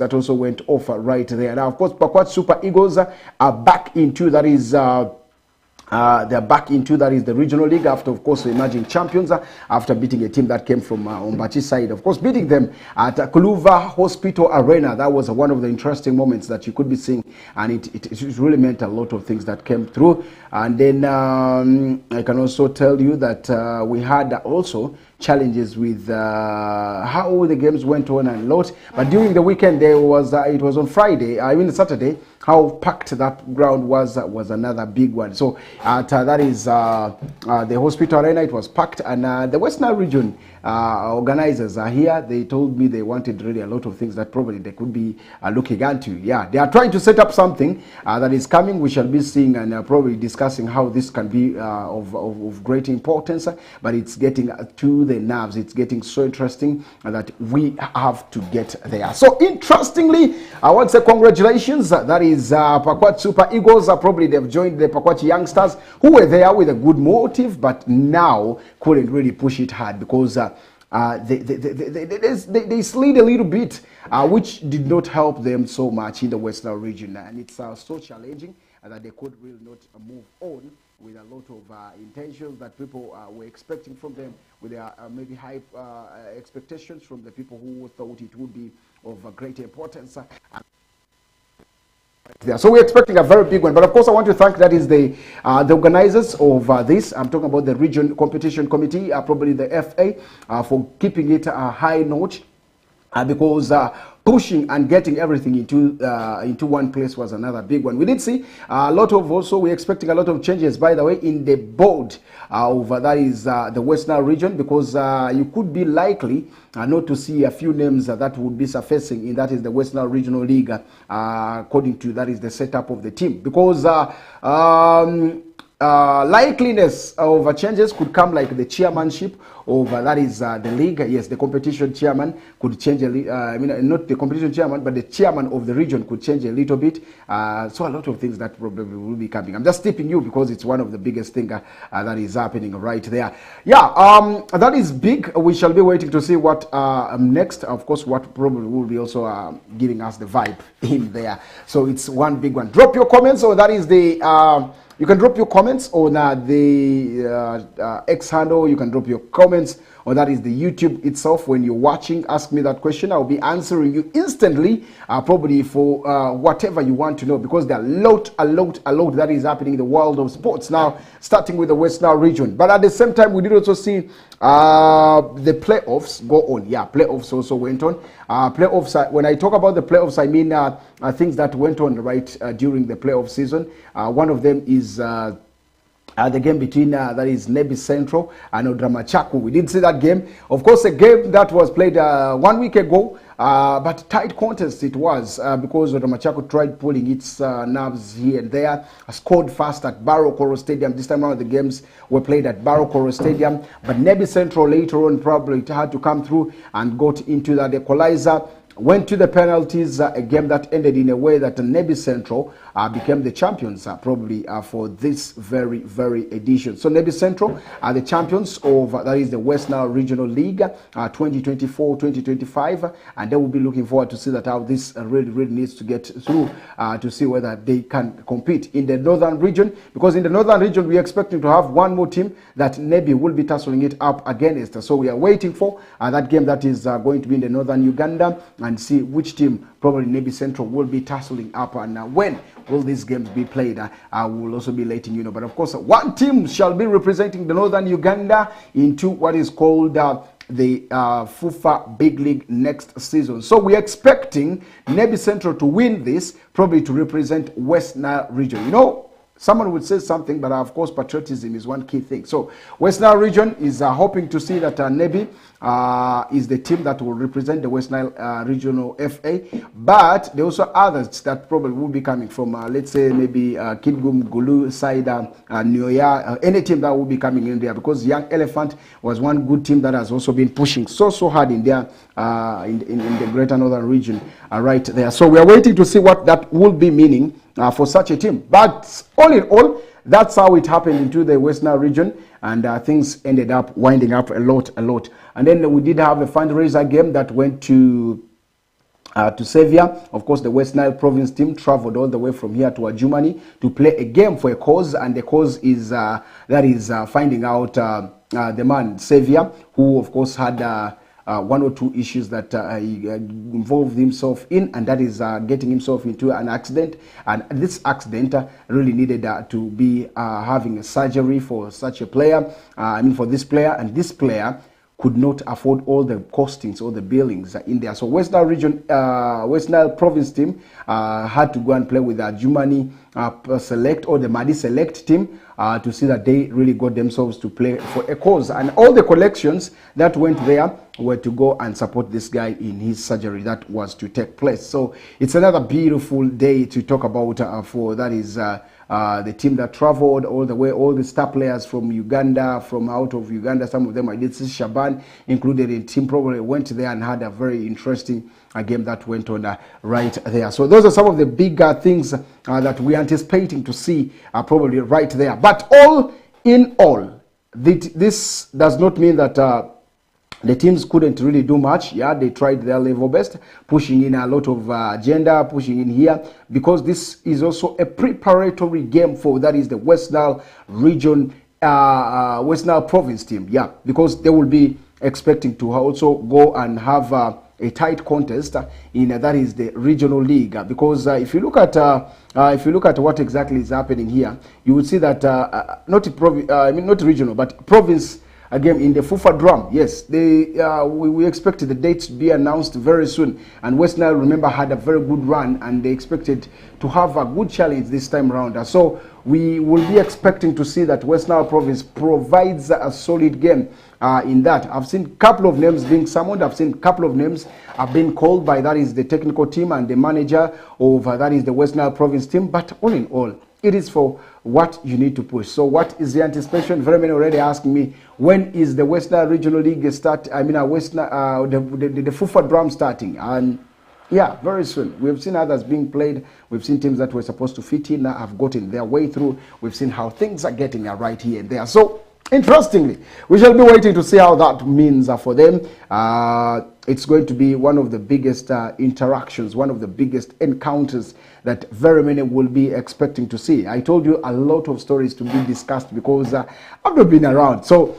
that also went off right there. Now, of course, Pakwach Super Eagles are back into that is. They're back into that is the regional league after, of course, emerging champions after beating a team that came from Ombachi side. Of course, beating them at Kuluva Hospital Arena. That was one of the interesting moments that you could be seeing, and it really meant a lot of things that came through. And then I can also tell you that we had also challenges with how the games went on and a lot. But during the weekend, there was it was on Friday, Saturday. How packed that ground was another big one. So that is the hospital arena. It was packed, and the West Nile region organizers are here. They told me they wanted really a lot of things that probably they could be looking into. Yeah, they are trying to set up something that is coming. We shall be seeing and probably discussing how this can be of great importance. But it's getting to the nerves. It's getting so interesting that we have to get there. So interestingly, I want to say congratulations. That is Pakwach Super Eagles. Probably they've joined the Pakwach youngsters who were there with a good motive, but now couldn't really push it hard because they slid a little bit, which did not help them so much in the Western region. And it's so challenging that they could really not move on with a lot of intentions that people were expecting from them, with their maybe high expectations from the people who thought it would be of great importance. Yeah, so we're expecting a very big one, but of course I want to thank that is the organizers of this. I'm talking about the region competition committee, probably the FA, for keeping it a high note, because pushing and getting everything into one place was another big one. We did see a lot of also, we're expecting a lot of changes, by the way, in the board over that is the Western region, because you could be likely not to see a few names that would be surfacing in that is the Western Regional League, according to that is the setup of the team, because likeliness of changes could come like the chairmanship of that is the league. Yes, the competition chairman could change not the competition chairman, but the chairman of the region could change a little bit. So a lot of things that probably will be coming. I'm just tipping you because it's one of the biggest things that is happening right there. Yeah, that is big. We shall be waiting to see what next. Of course, what probably will be also giving us the vibe in there. So it's one big one. Drop your comments, or that is the you can drop your comments on the X handle. You can drop your comments or that is the YouTube itself. When you're watching, ask me that question. I'll be answering you instantly, probably for whatever you want to know, because there are a lot that is happening in the world of sports now, starting with the Western region. But at the same time, we did also see the playoffs go on. Yeah, playoffs also went on. Playoffs, when I talk about the playoffs, I mean things that went on right during the playoff season. One of them is the game between that is Nebi Central and Odramachaku. We did see that game. Of course, a game that was played 1 week ago, but tight contest it was, because Odramachaku tried pulling its nerves here and there, scored fast at Barrow Koro Stadium. This time around the games were played at Barrow Koro Stadium, but Nebi Central later on probably had to come through and got into that equalizer. Went to the penalties, a game that ended in a way that Nebi Central became the champions probably for this very edition. So Nebi Central are the champions of that is the West Nile Regional League 2024-2025, and they will be looking forward to see that how this really needs to get through to see whether they can compete in the Northern region, because in the Northern region we are expecting to have one more team that Nebi will be tussling it up against. So we are waiting for that game that is going to be in the Northern Uganda, and see which team probably Nebi Central will be tussling up, and when will these games be played. I will also be letting you know. But of course, one team shall be representing the Northern Uganda into what is called the FUFA Big League next season. So we're expecting Nebi Central to win this, probably to represent West Nile region. You know, someone would say something, but of course patriotism is one key thing. So West Nile region is hoping to see that Nebi is the team that will represent the West Nile regional FA, but there are also others that probably will be coming from, let's say maybe Kidgum, Gulu side, Nyoya, any team that will be coming in there, because Young Elephant was one good team that has also been pushing so hard in there in the Greater Northern region right there. So we are waiting to see what that will be meaning for such a team. But all in all, that's how it happened into the West Nile region, and things ended up winding up a lot. And then we did have a fundraiser game that went to to Sevilla. Of course, the West Nile province team traveled all the way from here to Germany to play a game for a cause, and the cause is finding out the man Sevilla, who of course had one or two issues that he involved himself in, and that is getting himself into an accident. And this accident really needed to be having a surgery for such a player. For this player, and this player could not afford all the costings, all the billings in there. So West Nile region, West Nile province team had to go and play with the Germany select, or the Madi select team, to see that they really got themselves to play for a cause. And all the collections that went there were to go and support this guy in his surgery that was to take place. So it's another beautiful day to talk about for that is the team that traveled all the way, all the star players from Uganda, from out of Uganda. Some of them I did see Shaban included in team, probably went there and had a very interesting game that went on right there. So those are some of the bigger things that we're anticipating to see probably right there. But all in all, this does not mean that the teams couldn't really do much. Yeah, they tried their level best, pushing in a lot of agenda, pushing in here, because this is also a preparatory game for, that is the West Nile region, West Nile province team. Yeah, because they will be expecting to also go and have a tight contest in that is the regional league. Because if you look at what exactly is happening here, you will see that not regional, but province. Again, in the FUFA drum, yes, we expected the dates to be announced very soon. And West Nile, remember, had a very good run, and they expected to have a good challenge this time around. So we will be expecting to see that West Nile province provides a solid game in that. I've seen a couple of names being summoned. I've seen a couple of names have been called by, that is the technical team and the manager of that is the West Nile province team. But all in all, it is for what you need to push. So what is the anticipation? Very many already asking me, when is the West Nile Regional League start? West Nile, the FUFA drum starting? And yeah, very soon. We've seen others being played. We've seen teams that were supposed to fit in have gotten their way through. We've seen how things are getting right here and there. So interestingly, we shall be waiting to see how that means for them. It's going to be one of the biggest interactions, one of the biggest encounters that very many will be expecting to see. I told you a lot of stories to be discussed because I've not been around. So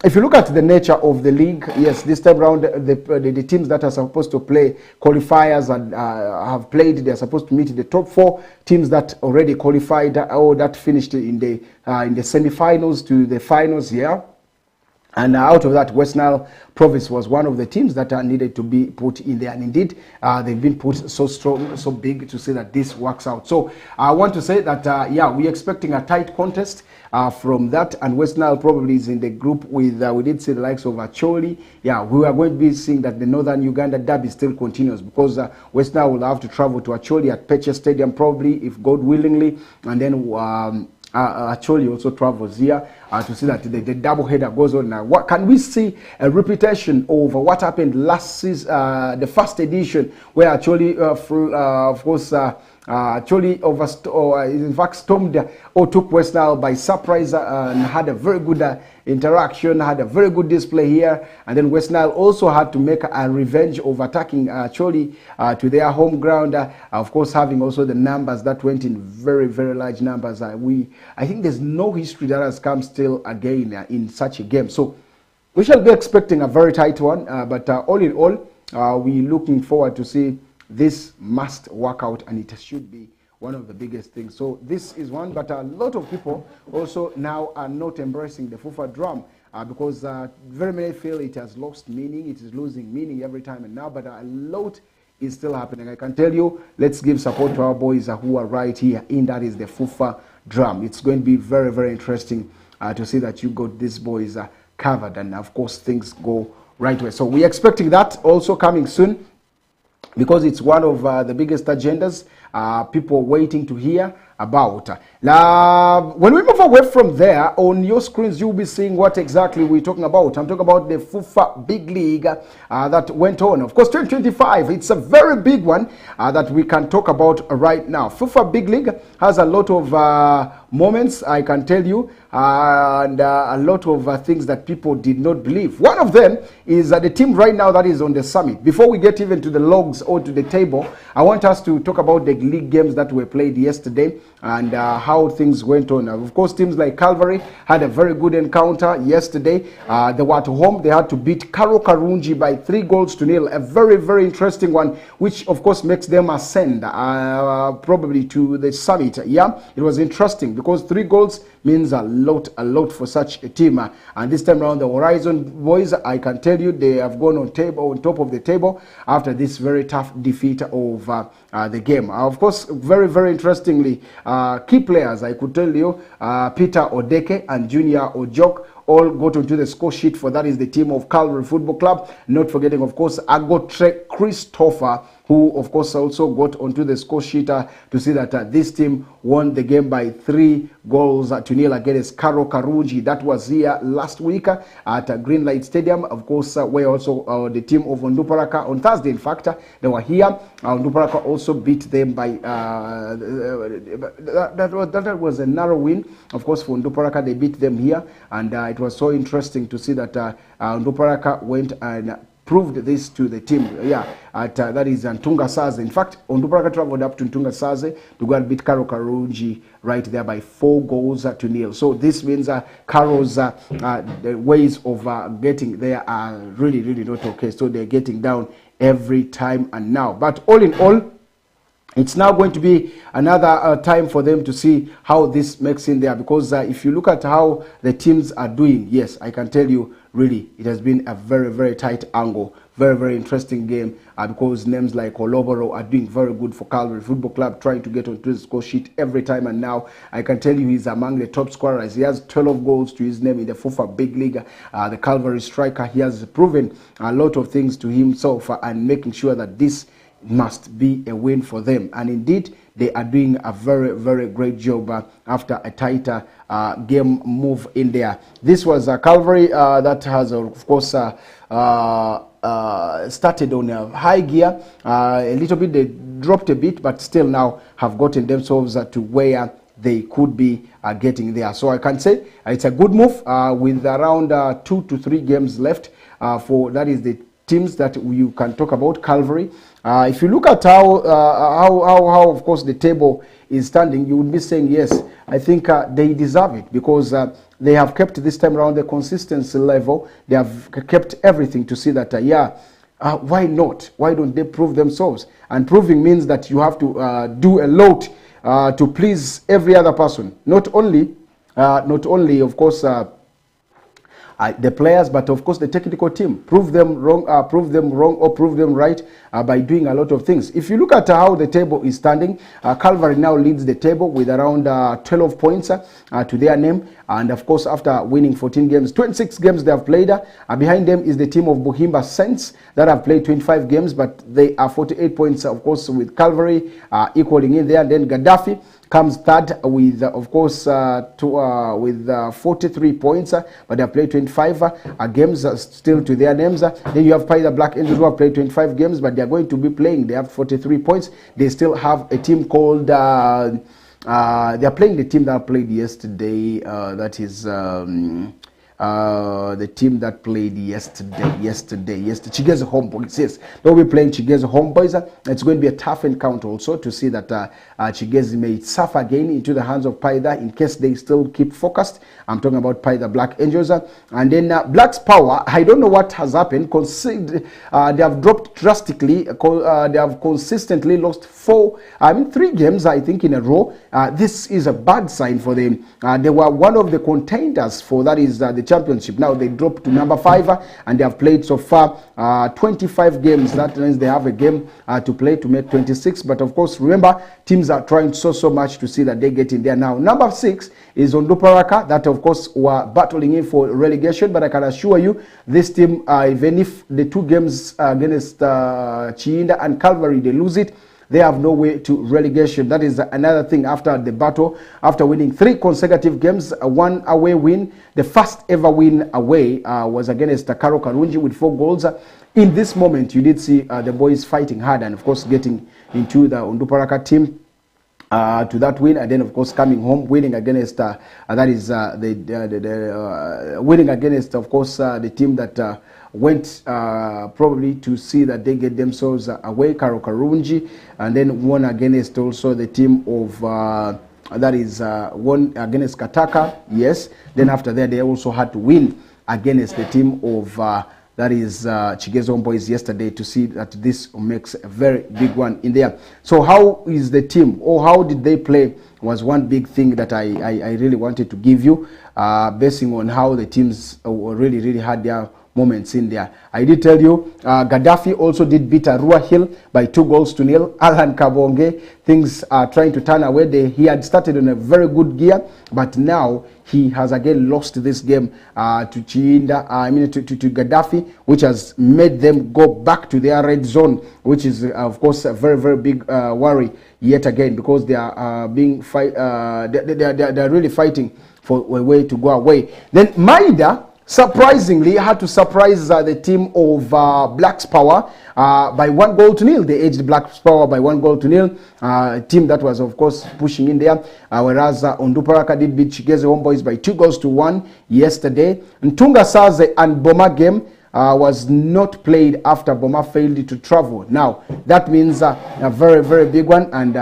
if you look at the nature of the league, yes, this time around, the teams that are supposed to play qualifiers and have played, they're supposed to meet the top 4 teams that already qualified or that finished in the semi-finals to the finals here. And out of that, West Nile province was one of the teams that needed to be put in there. And indeed, they've been put so strong, so big to say that this works out. So I want to say that, yeah, we're expecting a tight contest from that. And West Nile probably is in the group with, we did see the likes of Acholi. Yeah, we are going to be seeing that the Northern Uganda derby still continues, because West Nile will have to travel to Acholi at Peche Stadium probably, if God willingly. And then Acholi also travels here to see that the double header goes on. Now, what can we see a repetition of what happened last season, the first edition, where Acholi, of course, Acholi in fact stormed or took West Nile by surprise and had a very good interaction, had a very good display here. And then West Nile also had to make a revenge of attacking Acholi to their home ground. Of course, having also the numbers that went in very, very large numbers. I think there's no history that has come still again in such a game. So we shall be expecting a very tight one. But all in all, we're looking forward to see this must work out, and it should be one of the biggest things. So this is one, but a lot of people also now are not embracing the FUFA drum because very many feel it has lost meaning. It is losing meaning every time and now, but a lot is still happening. I can tell you, let's give support to our boys who are right here in that is the FUFA drum. It's going to be very, very interesting to see that you got these boys covered, and of course things go right way. So we're expecting that also coming soon, because it's one of the biggest agendas. People waiting to hear about. Now, when we move away from there, on your screens, you'll be seeing what exactly we're talking about. I'm talking about the FUFA Big League that went on. Of course, 2025, it's a very big one that we can talk about right now. FUFA Big League has a lot of moments, I can tell you, and a lot of things that people did not believe. One of them is the team right now that is on the summit. Before we get even to the logs or to the table, I want us to talk about the league games that were played yesterday and how things went on. Of course, teams like Calvary had a very good encounter yesterday. They were at home. They had to beat Karo Karunji by 3-0. A very, very interesting one, which of course makes them ascend probably to the summit. Yeah, it was interesting because 3 goals means a lot for such a team. And this time around, the Horizon boys, I can tell you, they have gone on top of the table after this very tough defeat of the game. Of course, very, very interestingly, key players, I could tell you, Peter Odeke and Junior Ojok all got onto the score sheet for that is the team of Calvary Football Club. Not forgetting, of course, Agotre Christopher, who, of course, also got onto the score sheet to see that this team won the game by 3-0 against Karo Karunji. That was here last week at Greenlight Stadium. Of course, where also the team of Onduparaka on Thursday, in fact, they were here. Onduparaka also beat them by, that was a narrow win. Of course, for Onduparaka, they beat them here. And it was so interesting to see that Onduparaka went and proved this to the team, that is Ntunga Saze. In fact, Onduparaka traveled up to Ntunga Saze to go and beat Karo Karunji right there by 4-0. So this means Karo's the ways of getting there are really, really not okay. So they're getting down every time and now. But all in all, it's now going to be another time for them to see how this makes in there, because if you look at how the teams are doing, yes, I can tell you, really, it has been a very, very tight angle. Very, very interesting game because names like Oloboro are doing very good for Calvary Football Club, trying to get onto the score sheet every time. And now I can tell you he's among the top scorers. He has 12 goals to his name in the FUFA Big League. The Calvary striker, he has proven a lot of things to himself and making sure that this must be a win for them. And indeed, they are doing a very, very great job after a tighter game move in there. This was Calvary that has, of course, started on a high gear. A little bit, they dropped a bit, but still now have gotten themselves to where they could be getting there. So I can say it's a good move with around 2 to 3 games left for that is the teams that you can talk about. Calvary. If you look at how of course the table is standing, you would be saying yes, I think they deserve it because they have kept this time around the consistency level. They have kept everything to see that why not? Why don't they prove themselves? And proving means that you have to do a lot to please every other person, not only of course the players, but of course the technical team. Prove them wrong or prove them right by doing a lot of things. If you look at how the table is standing, Calvary now leads the table with around 12 points to their name. And of course, after winning 14 games, 26 games they have played. Behind them is the team of Buhimba Saints that have played 25 games, but they are 48 points, of course, with Calvary equaling in there. And then Gaddafi comes third with, of course, with 43 points, but they have played 25 games still to their names. Then you have Paida Black Angels who have played 25 games, but they are going to be playing. They have 43 points. They still have a team called, they are playing the team that played yesterday, that is the team that played yesterday, Chigeze Homeboys. Yes, they'll be playing Chigeze Homeboys. It's going to be a tough encounter also to see that Chigeze may suffer again into the hands of Paida in case they still keep focused. I'm talking about Paida Black Angels. And then Black's Power, I don't know what has happened. They have dropped drastically. They have consistently lost 3 games, I think, in a row. This is a bad sign for them. They were one of the contenders for that is the championship. Now they dropped to number 5 and they have played so far 25 games. That means they have a game to play to make 26. But of course, remember, teams are trying so much to see that they get in there. Now, number 6 is Onduparaka, that of course were battling in for relegation. But I can assure you, this team, even if the 2 games against Chiinda and Calvary, they lose it, they have no way to relegation. That is another thing after the battle, after winning 3 consecutive games, one away win. The first ever win away was against Karo Karunji with 4 goals. In this moment, you did see the boys fighting hard and, of course, getting into the Onduparaka team to that win, and then of course coming home, winning against winning against, of course, the team that went probably to see that they get themselves away, Karo Karunji, and then won against also the team of won against Kataka. Yes, then after that they also had to win against the team of Chigezo Homeboys yesterday, to see that this makes a very big one in there. So how is the team, or how did they play, was one big thing that I really wanted to give you, basing on how the teams really had their moments in there. I did tell you Gaddafi also did beat Arua Hill by 2-0. Alan Kabonge, things are trying to turn away. He had started on a very good gear, but now he has again lost this game to Chiinda, to Gaddafi, which has made them go back to their red zone, which is of course a very big worry yet again, because they are they're really fighting for a way to go away. Then Maida surprisingly had to surprise the team of Blacks Power by 1-0. They edged Blacks Power by 1-0. A team that was of course pushing in there, whereas Onduparaka did beat Chigezo Homeboys by 2-1 yesterday. Ntunga Saze and Boma game was not played after Boma failed to travel. Now that means a very big one, and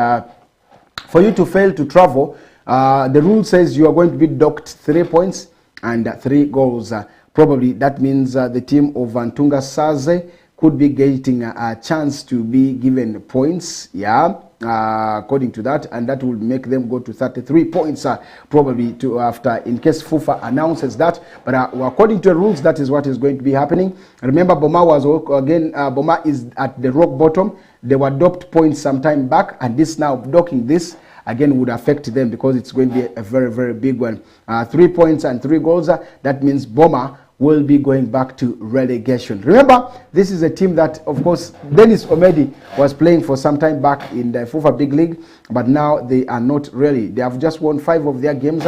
for you to fail to travel, the rule says you are going to be docked 3 points and 3 goals. Probably that means the team of Ntunga Saze could be getting a chance to be given points, according to that, and that will make them go to 33 points, probably to after, in case FUFA announces that. But according to the rules, that is what is going to be happening. Remember, Boma was again, Boma is at the rock bottom. They were docked points some time back, and this now docking this again would affect them, because it's going to be a very big one. 3 points and 3 goals. That means Boma will be going back to relegation. Remember, this is a team that, of course, Dennis Omedi was playing for some time back in the FUFA Big League, but now they are not really. They have just won 5 of their games,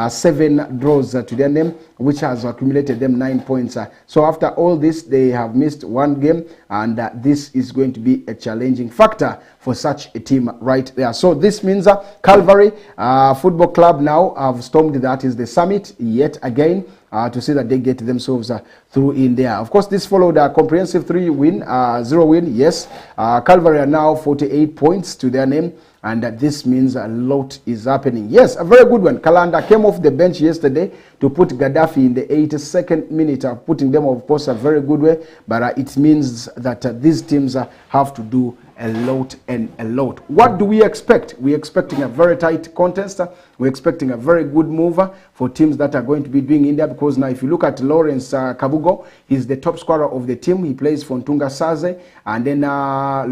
7 draws to their name, which has accumulated them 9 points. So after all this, they have missed 1 game, and this is going to be a challenging factor for such a team right there. So this means Calvary Football Club now have stormed, that is the summit yet again, to see that they get themselves through in there. Of course, this followed a comprehensive 0 win. Yes, Calvary are now 48 points to their name, and this means a lot is happening. Yes, a very good one. Kalanda came off the bench yesterday to put Gaddafi in the 82nd minute, putting them, of course, a very good way, but it means that these teams have to do a lot and a lot. What do we expect? We're expecting a very tight contest. We're expecting a very good mover for teams that are going to be doing in there, because now if you look at Lawrence Kabugo, he's the top scorer of the team. He plays for Ntunga Saze, and then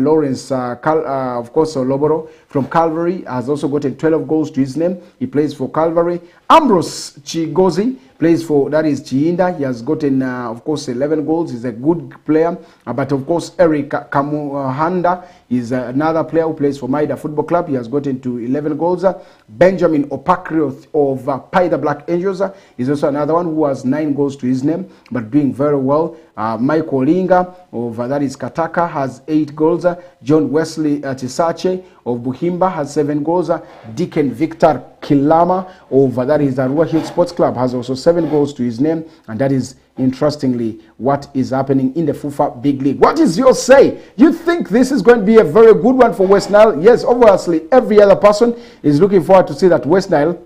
Lawrence, of course, Oloboro from Calvary has also gotten 12 goals to his name. He plays for Calvary. Ambrose Chigozi plays for, that is Chiinda. He has gotten, of course, 11 goals. He's a good player. But, of course, Eric Kamuhanda is another player who plays for Maida Football Club. He has gotten to 11 goals. Benjamin Opakrio of Paida Black Angels is also another one who has 9 goals to his name, but doing very well. Michael Linga of, that is Kataka, has 8 goals. John Wesley Tisache of Buhimba has 7 goals. Deacon Victor Kilama of, that is Arua Hill Sports Club, has also 7 goals to his name, and that is, interestingly, what is happening in the FUFA Big League. What is your say? You think this is going to be a very good one for West Nile? Yes, obviously, every other person is looking forward to see that West Nile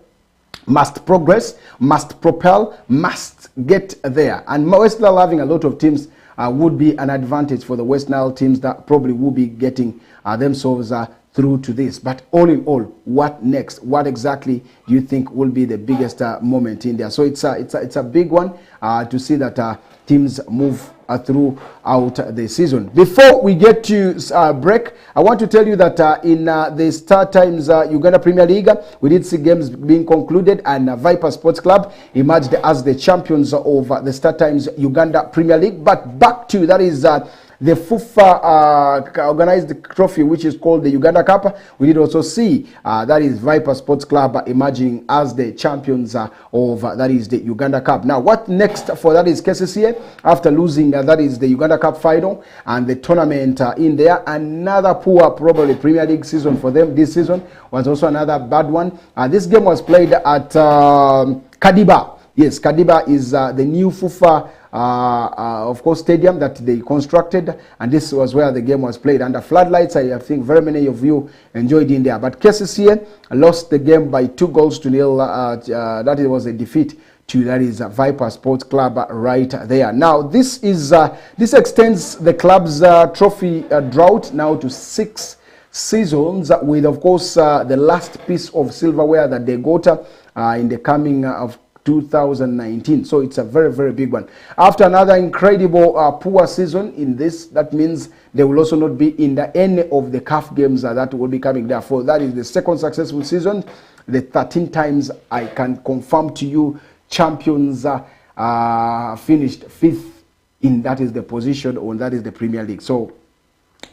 must progress, must propel, must get there. And West Nile having a lot of teams would be an advantage for the West Nile teams that probably will be getting themselves through to this. But all in all, what next? What exactly do you think will be the biggest moment in there? So it's a big one to see that teams move throughout the season. Before we get to break, I want to tell you that in the Star Times Uganda Premier League, we did see games being concluded, and Viper Sports Club emerged as the champions of the Star Times Uganda Premier League. But back to, that is the FUFA organized trophy, which is called the Uganda Cup. We did also see that is Viper Sports Club emerging as the champions of that is the Uganda Cup. Now, what next for that is KCCA after losing that is the Uganda Cup final and the tournament in there. Another poor, probably Premier League season for them this season was also another bad one. This game was played at Kadiba. Yes, Kadiba is the new FUFA, of course, stadium that they constructed, and this was where the game was played under floodlights. I think very many of you enjoyed in there. But KCCA lost the game by 2-0. That was a defeat to that is Viper Sports Club right there. Now, this extends the club's trophy drought now to 6 seasons, with, of course, the last piece of silverware that they got in the coming of 2019. So it's a very, very big one. After another incredible poor season in this, that means they will also not be in any of the CAF games that will be coming. Therefore, that is the second successful season. The 13 times I can confirm to you, champions finished 5th in that is the position, or that is the Premier League. So,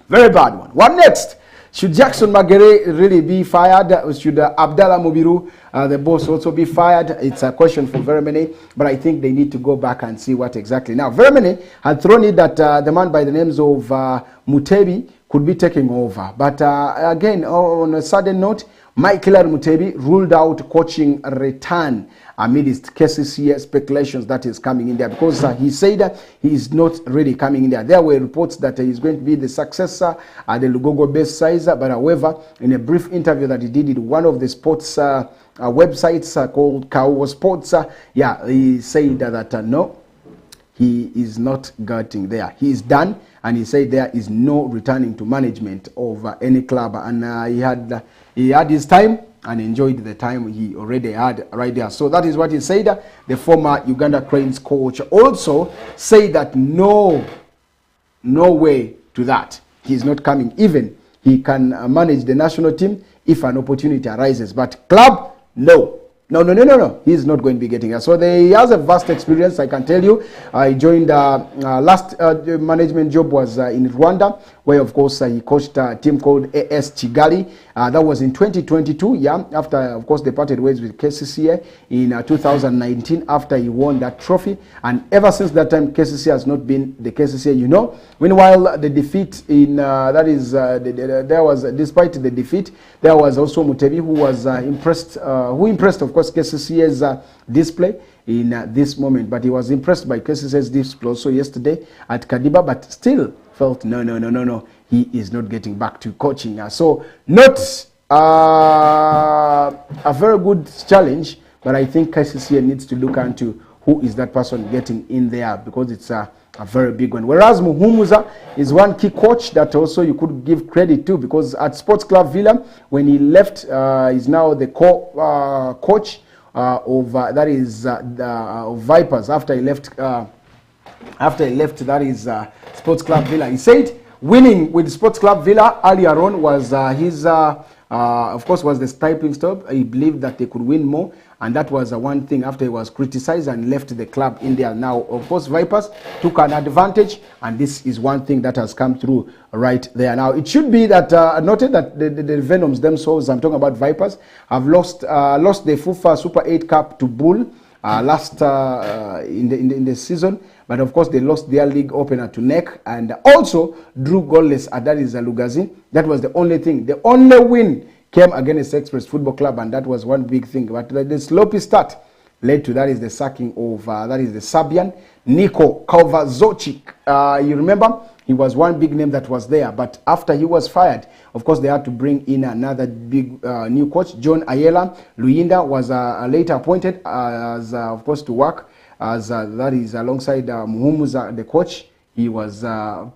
very bad one. What next? Should Jackson Magere really be fired? Should Abdallah Mubiru, the boss, also be fired? It's a question for very many, but I think they need to go back and see what exactly. Now, very many had thrown it that the man by the names of Mutebi could be taking over. But again, on a sudden note, Mike Hilary Mutebi ruled out coaching return amidst KCCA speculations that is coming in there, because he said he is not really coming in there. There were reports that he is going to be the successor at the Lugogo-based size, but however, in a brief interview that he did in one of the sports websites called Kauo Sports, he said that no, he is not getting there. He is done, and he said there is no returning to management of any club, and he had his time and enjoyed the time he already had right there. So that is what he said. The former Uganda Cranes coach also said that no way to that. He's not coming. Even he can manage the national team if an opportunity arises. But club, no. No. He's not going to be getting it. So he has a vast experience, I can tell you. He joined last management job was in Rwanda, where of course he coached a team called AS Kigali. That was in 2022, after of course they parted ways with KCCA in 2019 after he won that trophy. And ever since that time, KCCA has not been the KCCA, you know. Meanwhile, the defeat in there was, despite the defeat, there was also Mutebi who was impressed, of course, KCCA's display in this moment. But he was impressed by KCCA's display also yesterday at Kadiba, but still felt no, he is not getting back to coaching. So not a very good challenge, but I think KCCA needs to look into who is that person getting in there, because it's a very big one. Whereas Muhumuza is one key coach that also you could give credit to, because at Sports Club Villa, when he left, is now the coach of that is of Vipers after he left. That is Sports Club Villa. He said winning with Sports Club Villa earlier on was his, of course, was the stepping stone. He believed that they could win more, and that was one thing after he was criticized and left the club in there. Now, of course, Vipers took an advantage, and this is one thing that has come through right there. Now, it should be that noted that the Venoms themselves, I'm talking about Vipers, have lost the FUFA Super 8 Cup to Bull last in the season. But of course, they lost their league opener to NEC and also drew goalless at that is Lugazin. That was the only thing. The only win came against Express Football Club, and that was one big thing. But the sloppy start led to that is the sacking of that is the Serbian Niko Kovacic. You remember, he was one big name that was there, but after he was fired, of course, they had to bring in another big new coach, John Ayala. Luyinda was later appointed as, of course, to work as that is alongside Muhumuza, the coach. He was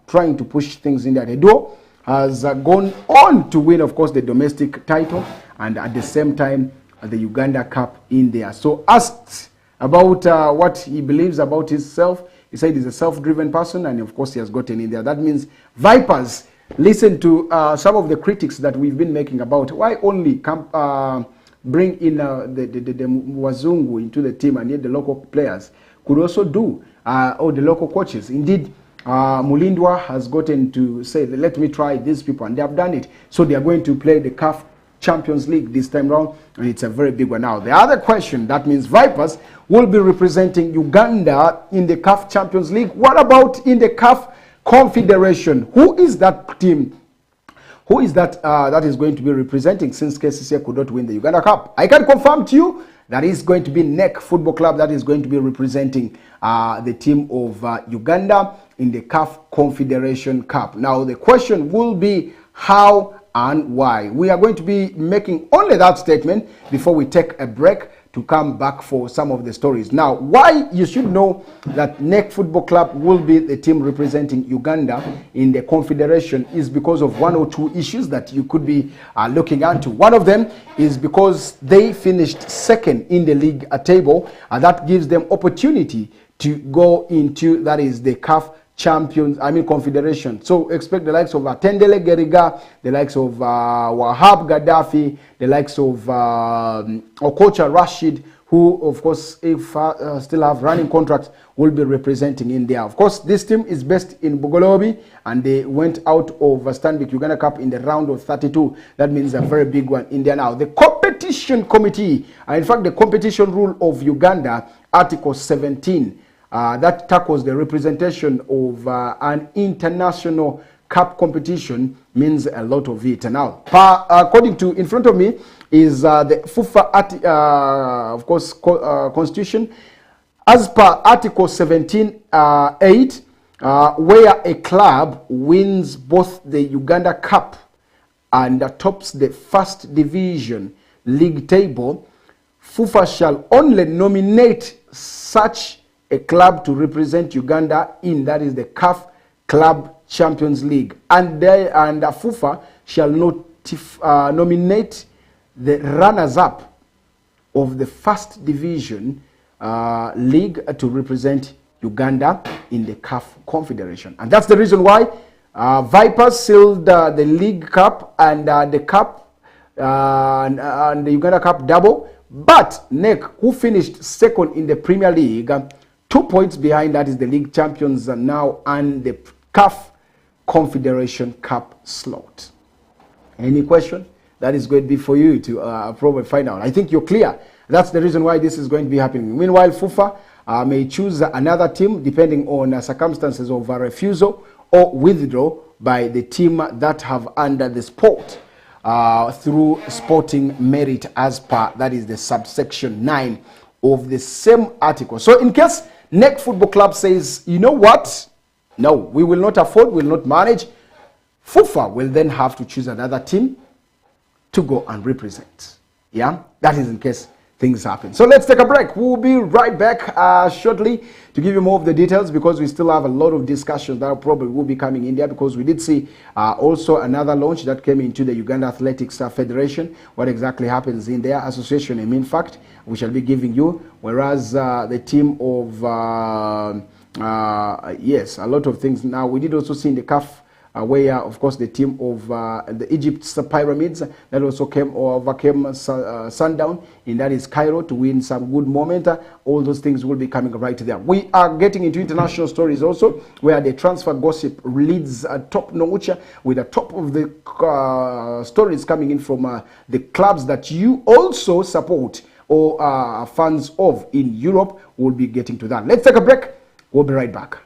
trying to push things in there. The duo has gone on to win, of course, the domestic title, and at the same time, the Uganda Cup in there. So asked about what he believes about himself, he said he's a self-driven person, and of course he has gotten in there. That means Vipers, listen to some of the critics that we've been making about why only bring in the Wazungu into the team, and yet the local players could also do, or the local coaches. Indeed, Mulindwa has gotten to say, let me try these people, and they have done it. So they are going to play the CAF Champions League this time round, and it's a very big one. Now, the other question, that means Vipers will be representing Uganda in the CAF Champions League. What about in the CAF Confederation? Who is that team? Who is that that is going to be representing, since KCCA could not win the Uganda Cup? I can confirm to you that is going to be NEC Football Club that is going to be representing the team of Uganda in the CAF Confederation Cup. Now, the question will be how and why. We are going to be making only that statement before we take a break to come back for some of the stories. Now, why you should know that NEC Football Club will be the team representing Uganda in the Confederation is because of one or two issues that you could be looking into. One of them is because they finished second in the league table, and that gives them opportunity to go into, that is the CAF Confederation. So expect the likes of Tendele Geriga, the likes of Wahab Gaddafi, the likes of Okocha Rashid, who of course, if still have running contracts, will be representing India. Of course, this team is based in Bugolobi, and they went out of Stanbic Uganda Cup in the round of 32. That means a very big one. India now. The competition committee, in fact, the competition rule of Uganda, Article 17, that tackles the representation of an international cup competition, means a lot of it. Now, according to, in front of me is the FUFA, of course, constitution. As per Article 17(8), where a club wins both the Uganda Cup and tops the first division league table, FUFA shall only nominate such a club to represent Uganda in, that is the CAF Club Champions League, and FUFA shall nominate the runners-up of the first division league to represent Uganda in the CAF Confederation. And that's the reason why Vipers sealed the League Cup and the Cup and the Uganda Cup double, but NEC, who finished second in the Premier League, 2 points behind, that is the league champions now, and the CAF Confederation Cup slot. Any question? That is going to be for you to probably find out. I think you're clear. That's the reason why this is going to be happening. Meanwhile, FUFA may choose another team depending on circumstances of refusal or withdrawal by the team that have under the sport through sporting merit, as per, that is the subsection 9 of the same article. So in case NEC Football Club says, you know what, no, we will not afford, we will not manage, FUFA will then have to choose another team to go and represent. Yeah, that is in case things happen. So let's take a break. We'll be right back shortly to give you more of the details, because we still have a lot of discussions that probably will be coming in there, because we did see also another launch that came into the Uganda Athletics Federation. What exactly happens in their association, and in fact, we shall be giving you, whereas the team of, yes, a lot of things. Now, we did also see in the CAF where, of course, the team of the Egypt's Pyramids that also overcame Sundown, and that is Cairo, to win some good moment. All those things will be coming right there. We are getting into international stories also, where the transfer gossip leads top notch, with the top of the stories coming in from the clubs that you also support or are fans of in Europe. We'll be getting to that. Let's take a break. We'll be right back.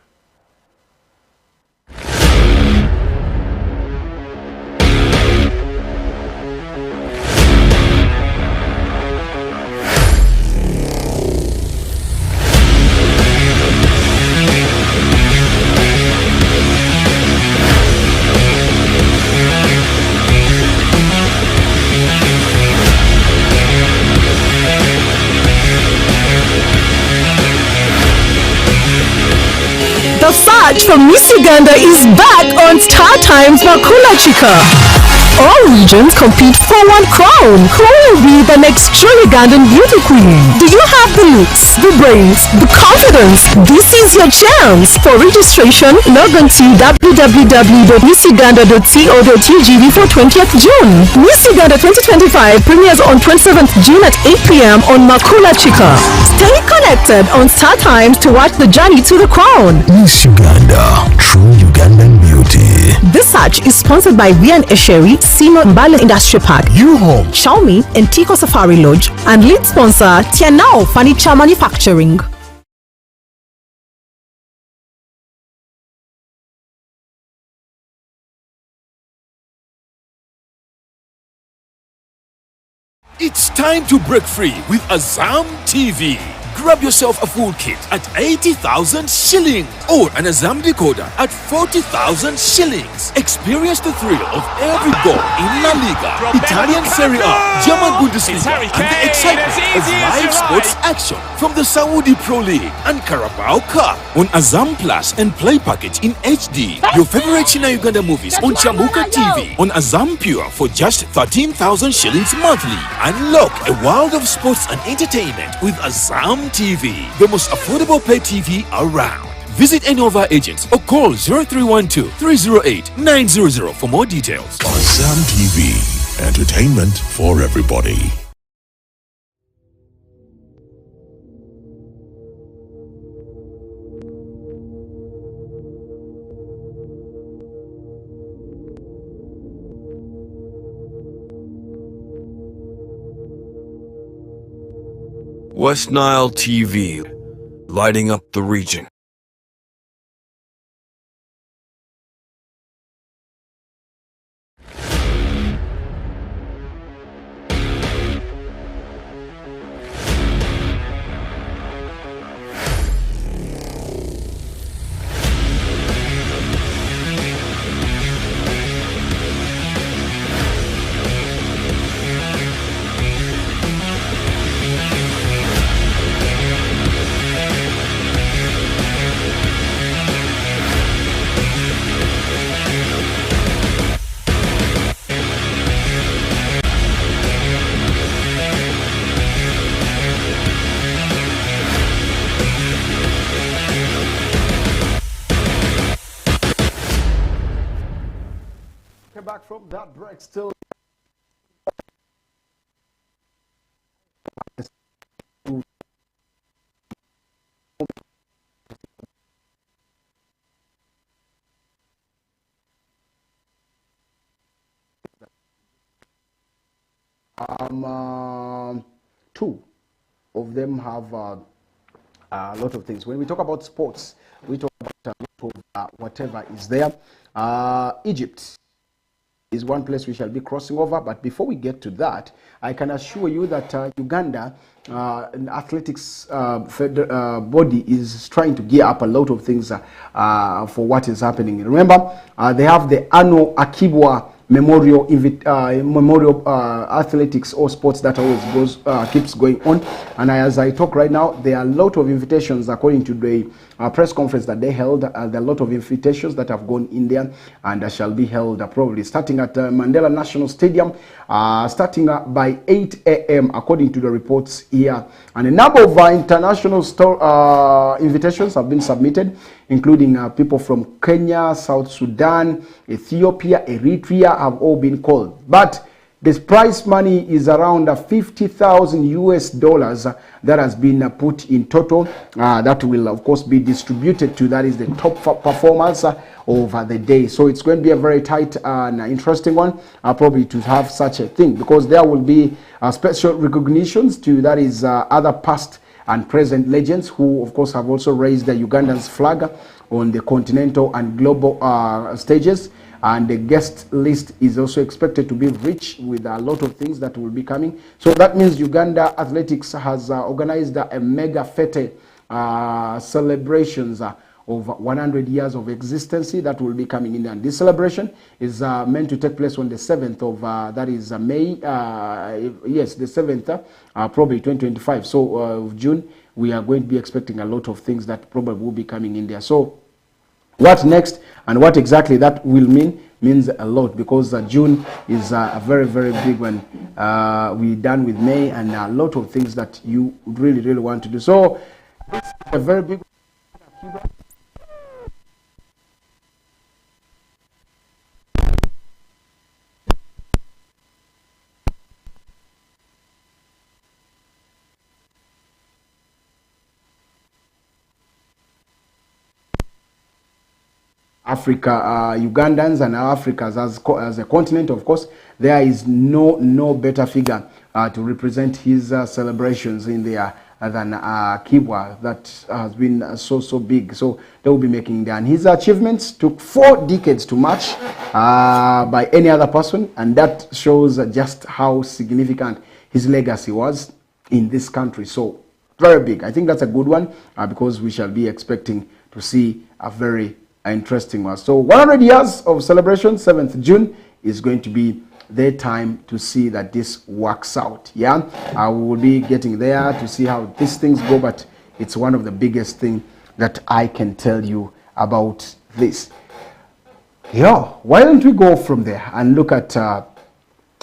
The search for Miss Uganda is back on Star Times Makula Chika. All regions compete for one crown. Who will be the next true Ugandan beauty queen? Do you have the looks, the brains, the confidence? This is your chance. For registration, log on to www.missuganda.co.ug before 20th June. Miss Uganda 2025 premieres on 27th June at 8 p.m. on Makula Chika. Stay connected on Star Times to watch the journey to the crown. Miss Uganda. Uganda, true Ugandan beauty. This search is sponsored by Rian Esheri, Simo Mbale Industrial Park, U-Home, Xiaomi, and Tico Safari Lodge, and lead sponsor Tianao Furniture Manufacturing. It's time to break free with Azam TV. Grab yourself a full kit at 80,000 shillings or an Azam decoder at 40,000 shillings. Experience the thrill of every goal in La Liga, Italian Serie A, German Bundesliga, and the excitement of live sports action from the Saudi Pro League and Carabao Cup on Azam Plus and Play Package in HD. Your favorite China Uganda movies on Chamuka TV on Azam Pure for just 13,000 shillings monthly. Unlock a world of sports and entertainment with Azam TV, the most affordable pay TV around. Visit any of our agents or call 0312 308 900 for more details. Azam TV, entertainment for everybody. West Nile TV, lighting up the region. Back from that break, still two of them have a lot of things. When we talk about sports, we talk about a lot of whatever is there. Egypt is one place we shall be crossing over, but before we get to that, I can assure you that Uganda an athletics body is trying to gear up a lot of things for what is happening. Remember, they have the annual Akibwa Memorial athletics or sports that always keeps going on, and as I talk right now, there are a lot of invitations according to the press conference that they held. There are a lot of invitations that have gone in there and shall be held probably starting at Mandela National Stadium, starting by 8 a.m. according to the reports here. And a number of international invitations have been submitted, including people from Kenya, South Sudan, Ethiopia, Eritrea have all been called. But the prize money is around 50,000 US dollars that has been put in total. That will, of course, be distributed to, that is, the top performers over the day. So it's going to be a very tight and interesting one, probably to have such a thing, because there will be special recognitions to, that is, other past and present legends who, of course, have also raised the Ugandan's flag on the continental and global stages. And the guest list is also expected to be rich with a lot of things that will be coming. So that means Uganda Athletics has organized a mega fete celebrations of 100 years of existence that will be coming in. And this celebration is meant to take place on the 7th of, that is May, yes, the 7th, probably 2025. So of June, we are going to be expecting a lot of things that probably will be coming in there. So what next and what exactly that will mean means a lot, because June is a very, very big one. We're done with May and a lot of things that you really, really want to do. So it's a very big Africa, Ugandans and Africa as a continent, of course, there is no better figure to represent his celebrations in there than Kibwa. That has been so big. So they will be making there. And his achievements took 4 decades to match by any other person, and that shows just how significant his legacy was in this country. So very big. I think that's a good one because we shall be expecting to see a very interesting one. So 100 years of celebration, 7th June is going to be the time to see that this works out. Yeah, I will be getting there to see how these things go, but it's one of the biggest thing that I can tell you about this. Yeah, why don't we go from there and look at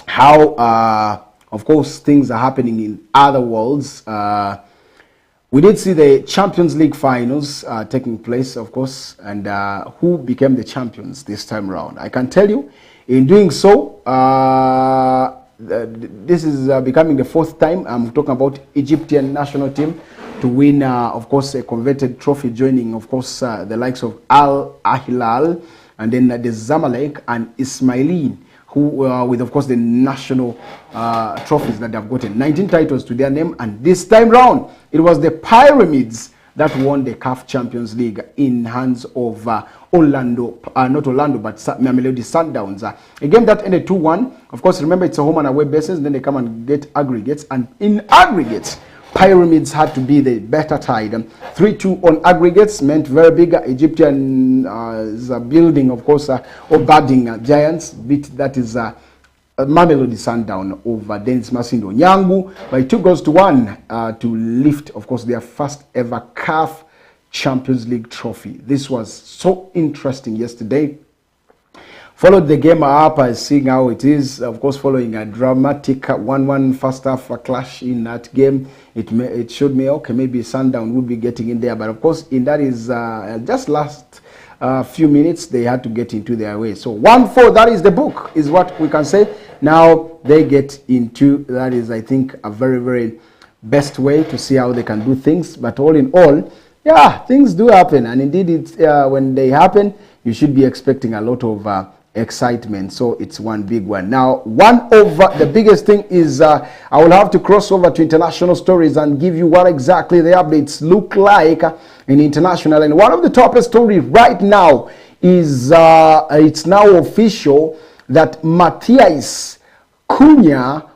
how of course things are happening in other worlds. We did see the Champions League finals taking place, of course, and who became the champions this time around. I can tell you, in doing so, this is becoming the 4th time I'm talking about Egyptian national team to win, of course, a coveted trophy, joining, of course, the likes of Al Hilal and then the Zamalek and Ismaili, who with, of course, the national trophies that they have gotten. 19 titles to their name, and this time round, it was the Pyramids that won the CAF Champions League in hands of Orlando, not Orlando, but Mamelodi Sundowns. A game that ended 2-1. Of course, remember, it's a home and away basis, then they come and get aggregates, and in aggregates, Pyramids had to be the better side. 3-2 on aggregates meant very big. Egyptian is building, of course, or budding Giants. Beat that is Mamelodi Sundown over Dennis Masindo Nyangu by 2-1 to lift, of course, their first ever CAF Champions League trophy. This was so interesting yesterday. Followed the game up, seeing how it is, of course, following a dramatic 1-1 first half clash in that game. It showed me, okay, maybe Sundown would be getting in there, but of course, in that is just last few minutes, they had to get into their way. So 1-4, that is the book, is what we can say. Now they get into, that is, I think, a very best way to see how they can do things. But all in all, yeah, things do happen, and indeed, it's when they happen, you should be expecting a lot of excitement. So it's one big one. Now, one of the biggest thing is I will have to cross over to international stories and give you what exactly the updates look like in international. And one of the toppest stories right now is it's now official that Matthias Cunha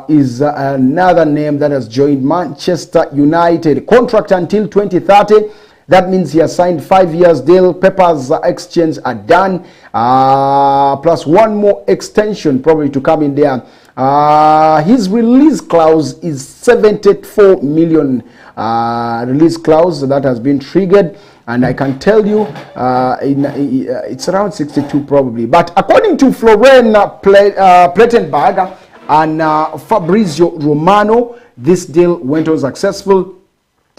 is another name that has joined Manchester United. Contract until 2030. That means he has signed 5 years deal. Papers exchange are done. Plus one more extension probably to come in there. His release clause is 74 million release clause that has been triggered. And I can tell you it's around 62 probably. But according to Florian Plettenberg and Fabrizio Romano, this deal went on successful.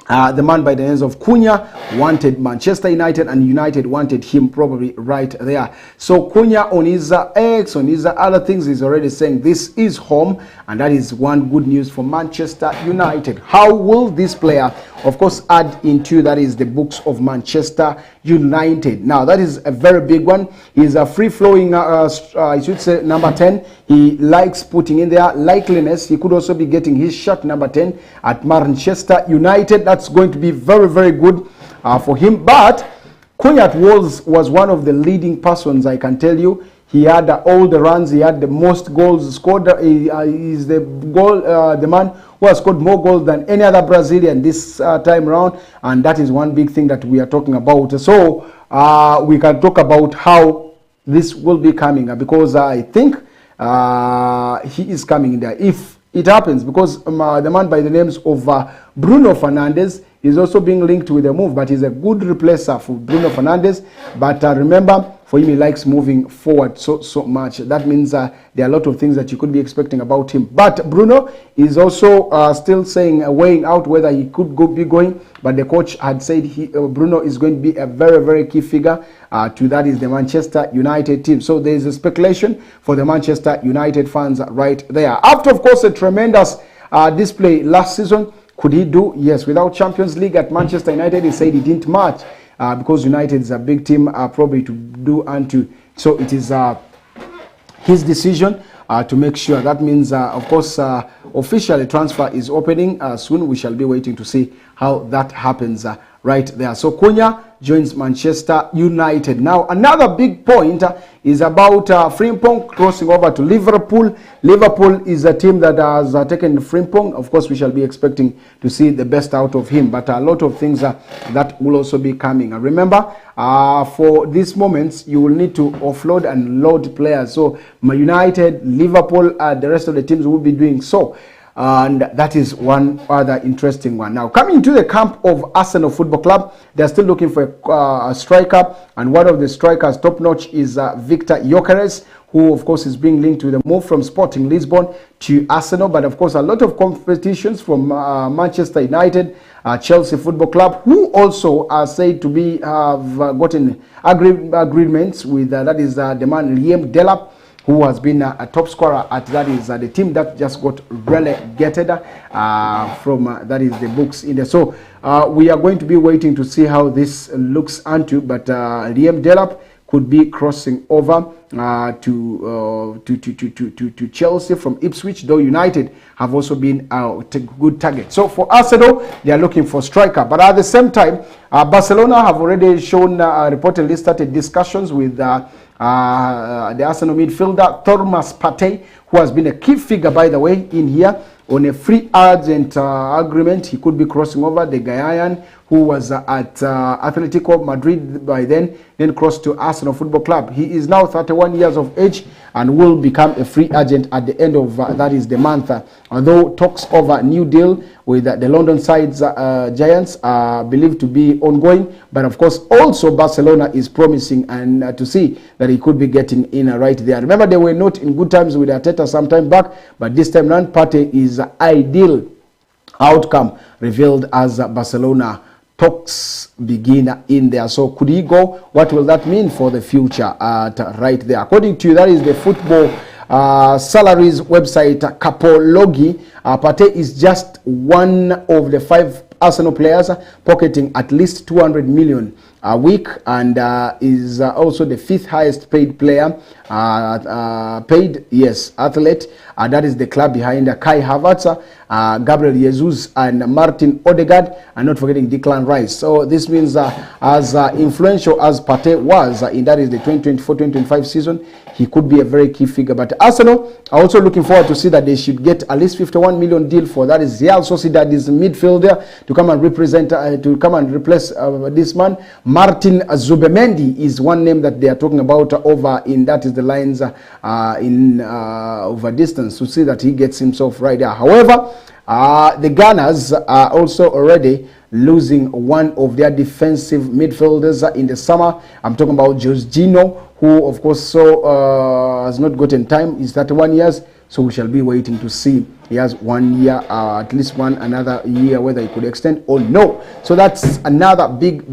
The man by the names of Cunha wanted Manchester United, and United wanted him probably right there. So Cunha on his X, on his other things, is already saying this is home, and that is one good news for Manchester United. How will this player, of course, add into, that is, the books of Manchester United? Now, that is a very big one. He's a free-flowing, I should say, number 10. He likes putting in there likeliness. He could also be getting his shot number 10 at Manchester United. That's going to be very good for him. But Cunha was one of the leading persons, I can tell you. He had all the runs. He had the most goals scored. He is the man who has scored more goals than any other Brazilian this time around. And that is one big thing that we are talking about. So we can talk about how this will be coming, because I think he is coming in there if it happens, because the man by the names of Bruno Fernandes is also being linked with a move, but he's a good replacer for Bruno Fernandes. But remember, for him, he likes moving forward so much. That means there are a lot of things that you could be expecting about him. But Bruno is also still saying, weighing out whether he could be going. But the coach had said Bruno is going to be a very key figure to, that is, the Manchester United team. So there is a speculation for the Manchester United fans right there. After, of course, a tremendous display last season, could he do? Yes, without Champions League at Manchester United, he said he didn't match because United is a big team, probably to do unto. So it is his decision to make sure. That means, of course, officially transfer is opening soon. We shall be waiting to see how that happens right there. So Cunha joins Manchester United. Now, another big point is about Frimpong crossing over to Liverpool. Liverpool is a team that has taken Frimpong. Of course, we shall be expecting to see the best out of him, but a lot of things that will also be coming. And remember, for these moments, you will need to offload and load players. So United, Liverpool, the rest of the teams will be doing so. And that is one other interesting one. Now, coming to the camp of Arsenal Football Club, they're still looking for a striker, and one of the strikers top notch is Victor Gyökeres, who of course is being linked to the move from Sporting Lisbon to Arsenal. But of course, a lot of competitions from Manchester United, Chelsea Football Club, who also are said to be have gotten agreements with that is the man Liam Delap, who has been a top scorer at that is the team that just got relegated from that is the books in there. So we are going to be waiting to see how this looks onto, but Liam Delap could be crossing over to Chelsea from Ipswich, though United have also been a good target. So for Arsenal, they are looking for striker, but at the same time, Barcelona have already shown reportedly started discussions with the Arsenal midfielder Thomas Partey, who has been a key figure, by the way, in here on a free agent agreement. He could be crossing over. The Ghanaian, who was at Atletico Madrid by then crossed to Arsenal Football Club. He is now 31 years of age and will become a free agent at the end of that is the month. Although talks of a new deal with the London side's Giants are believed to be ongoing, but of course also Barcelona is promising and to see that he could be getting in right there. Remember, they were not in good times with Arteta some time back, but this time round Partey is ideal outcome revealed as Barcelona talks begin in there. So could he go? What will that mean for the future right there? According to that is the football salaries website Capology, Partey is just one of the 5 Arsenal players pocketing at least 200 million a week, and is also the 5th highest paid player, athlete. That is the club behind Kai Havertz, Gabriel Jesus, and Martin Odegaard, and not forgetting Declan Rice. So this means as influential as Partey was in that is the 2024-2025 season, he could be a very key figure. But Arsenal are also looking forward to see that they should get at least 51 million deal for that is Real Sociedad's midfielder to come and represent, to come and replace this man. Martin Zubimendi is one name that they are talking about over in that is the lines in over distance to see that he gets himself right there. However, the Gunners are also already losing one of their defensive midfielders in the summer. I'm talking about Jorginho, who of course has not gotten time. He's 31 years, so we shall be waiting to see. He has 1 year, at least another year, whether he could extend or no. So that's another big.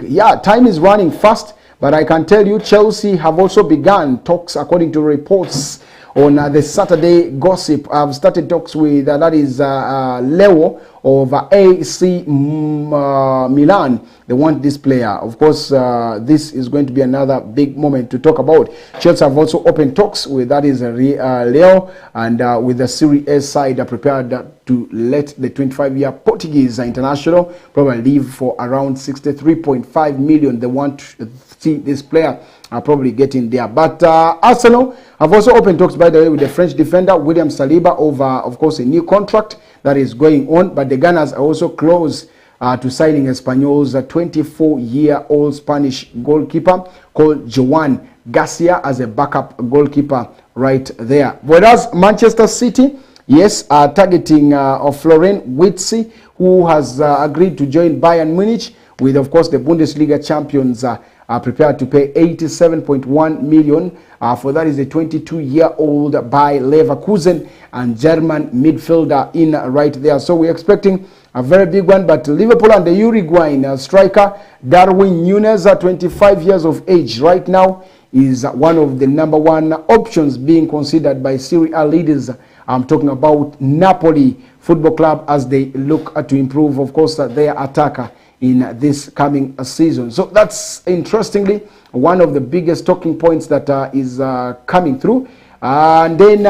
Yeah, time is running fast, but I can tell you Chelsea have also begun talks, according to reports on the Saturday Gossip. I've started talks with that is Leo of AC Milan. They want this player. Of course, this is going to be another big moment to talk about. Chelsea have also opened talks with that is Leo, and with the Serie A side prepared to let the 25-year Portuguese international probably leave for around 63.5 million. They want to see this player probably getting there. But Arsenal have also opened talks, by the way, with the French defender William Saliba over, of course, a new contract that is going on. But the Gunners are also close to signing Espanyol's 24-year-old Spanish goalkeeper called Joan Garcia as a backup goalkeeper right there. Whereas Manchester City, yes, are targeting Florian Wirtz, who has agreed to join Bayern Munich, with, of course, the Bundesliga champions are prepared to pay 87.1 million for that is a 22-year-old Bayer Leverkusen and German midfielder in right there. So we're expecting a very big one. But Liverpool and the Uruguayan striker Darwin Núñez, 25 years of age right now, is one of the #1 options being considered by Serie A leaders. I'm talking about Napoli Football Club as they look to improve, of course, their attacker in this coming season. So that's interestingly one of the biggest talking points that is coming through. And then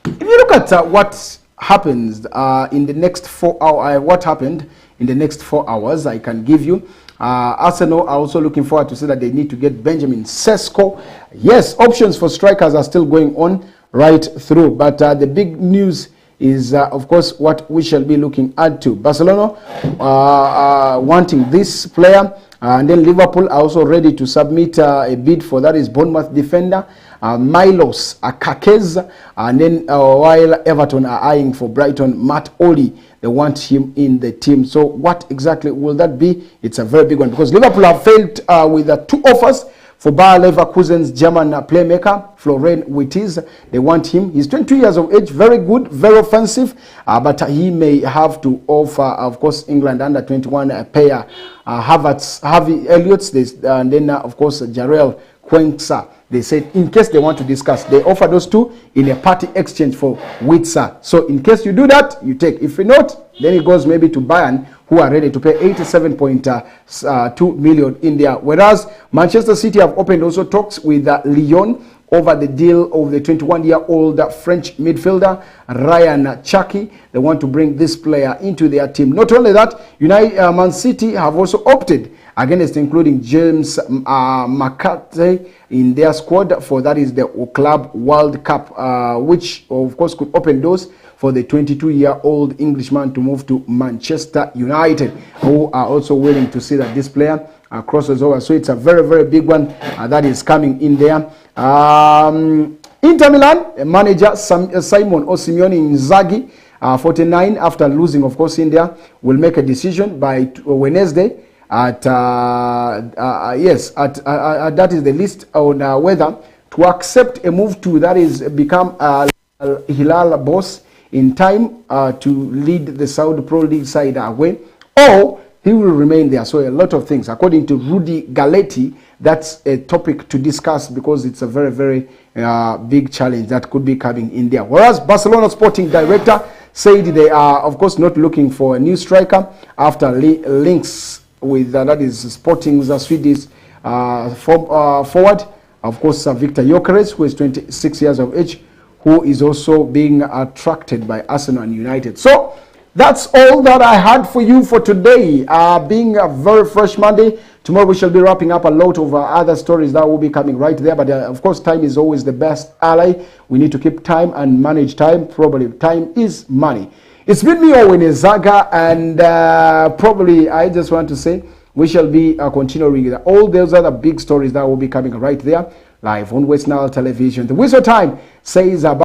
if you look at what happens in the next 4 hours, what happened in the next 4 hours, I can give you. Arsenal are also looking forward to see that they need to get Benjamin Sesko. Yes, options for strikers are still going on right through, but the big news is, of course, what we shall be looking at to. Barcelona wanting this player, and then Liverpool are also ready to submit a bid for that is Bournemouth defender Milos Akakez, and then while Everton are eyeing for Brighton Matt Oli. They want him in the team. So what exactly will that be? It's a very big one, because Liverpool have failed with 2 offers for Bayer Leverkusen's German playmaker Florian Wirtz. They want him. He's 22 years of age, very good, very offensive, but he may have to offer, of course, England under 21 pair Harvey Elliott, and then of course Jarrell Quansah. They said in case they want to discuss, they offer those 2 in a party exchange for Witzer. So in case you do that, you take. If not, then it goes maybe to Bayern, who are ready to pay 87.2 million in there. Whereas Manchester City have opened also talks with Lyon over the deal of the 21-year-old French midfielder Ryan Cherki. They want to bring this player into their team. Not only that, Man City have also opted against including James McCarthy in their squad for that is the Club World Cup, which of course could open doors for the 22-year-old Englishman to move to Manchester United, who are also willing to see that this player crosses over. So it's a very, very big one that is coming in there. Inter Milan manager Simon Simeone Inzaghi, 49, after losing, of course, in there, will make a decision by Wednesday. That is the list on whether to accept a move to that is become Hilal boss in time to lead the Saudi Pro League side away, or he will remain there. So a lot of things, according to Rudy Galetti, that's a topic to discuss, because it's a very, very big challenge that could be coming in there. Whereas Barcelona sporting director said they are, of course, not looking for a new striker after links with that is Sporting's Swedish forward, of course, Victor Gyökeres, who is 26 years of age, who is also being attracted by Arsenal and United. So that's all that I had for you for today, being a very fresh Monday. Tomorrow we shall be wrapping up a lot of other stories that will be coming right there, but of course time is always the best ally. We need to keep time and manage time. Probably time is money. It's been me, Owen Ezaga, and probably I just want to say we shall be continuing with all those other big stories that will be coming right there live on West Nile Television. The Whistle Time says about